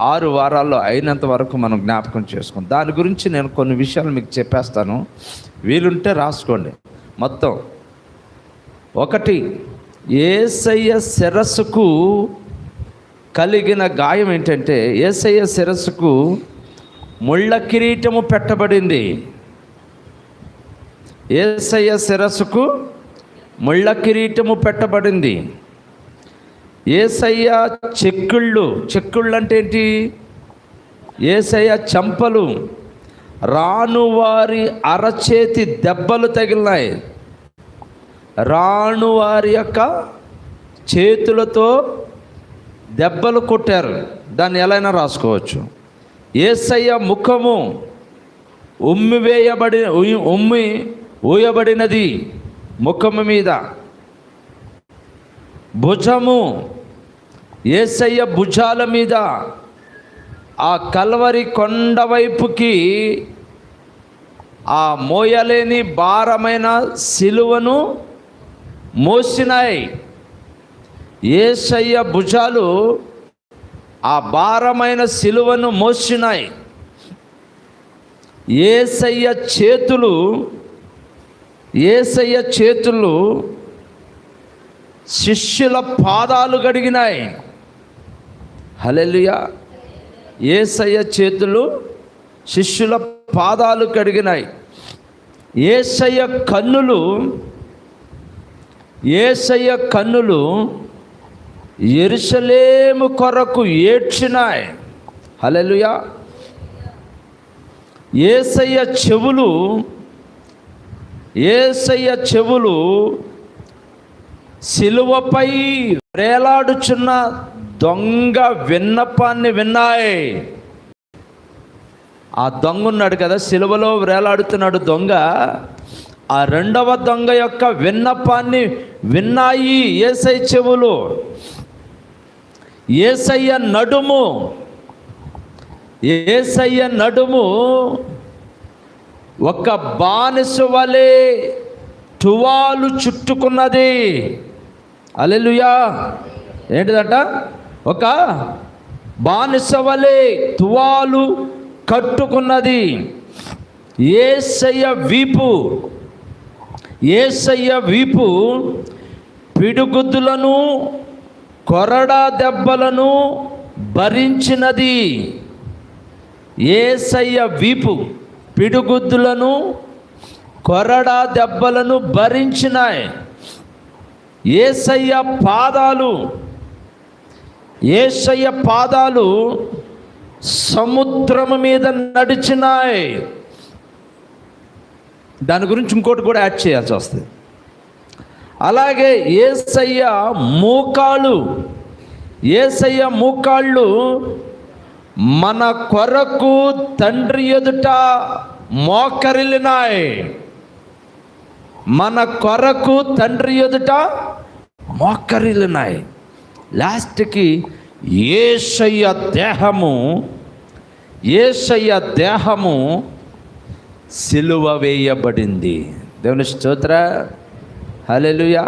6 వారాల్లో అయినంత వరకు మనం జ్ఞాపకం చేసుకుందాం. దాని గురించి నేను కొన్ని విషయాలు మీకు చెప్పేస్తాను, వీలుంటే రాసుకోండి. మొత్తం 1, యేసయ్య శిరస్సుకు కలిగిన గాయం ఏంటంటే, యేసయ్య శిరస్సుకు ముళ్ళ కిరీటము పెట్టబడింది. యేసయ్య శిరస్సుకు ముళ్ళ కిరీటము పెట్టబడింది. యేసయ్య చెక్కుళ్ళు అంటే ఏంటి? యేసయ్య చెంపలు, రాణువారి అరచేతి దెబ్బలు తగిలినాయి. రాణువారి యొక్క చేతులతో దెబ్బలు కొట్టారు. దాన్ని ఎలా అయినా రాసుకోవచ్చు. యేసయ్య ముఖము ఉమ్మి ఊయబడినది ముఖము మీద. భుజము, యేసయ్య భుజాల మీద ఆ కల్వరి కొండ వైపుకి ఆ మోయలేని భారమైన సిలువను మోసినాయి. యేసయ్య భుజాలు ఆ భారమైన సిలువను మోసినాయి. యేసయ్య చేతులు శిష్యుల పాదాలు కడిగినాయి. హల్లెలూయా. యేసయ్య చేతులు శిష్యుల పాదాలు కడిగినాయి. యేసయ్య కన్నులు యెరూషలేము కొరకు ఏడ్చినాయి. హల్లెలూయా. యేసయ్య చెవులు సిలువపై వేలాడుచున్న దొంగ విన్నపాన్ని విన్నాయి. ఆ దొంగ ఉన్నాడు కదా, సిలువలో వేలాడుతున్నాడు దొంగ. ఆ రెండవ దొంగ యొక్క విన్నపాన్ని విన్నాయి యేసయ్య చెవులు. యేసయ్య నడుము ఒక బానిస వలె తువాలు చుట్టుకున్నది. హల్లెలూయా. ఏంటిదంట? ఒక బానిస వలె తువాలు కట్టుకున్నది. యేసయ్య వీపు పిడుగుద్దులను కొరడా దెబ్బలను భరించినది. యేసయ్య వీపు పిడుగుద్దులను కొరడా దెబ్బలను భరించినాయి. యేసయ్య పాదాలు సముద్రము మీద నడిచినాయి. దాని గురించి ఇంకోటి కూడా యాడ్ చేయాల్సి వస్తుంది. అలాగే యేసయ్య మోకాళ్ళు మన కొరకు తండ్రి ఎదుట మోకరిల్లినాయి. లాస్ట్కి యేసయ్య దేహము సిలువ వేయబడింది. దేవుని స్తోత్రం. హల్లెలూయా.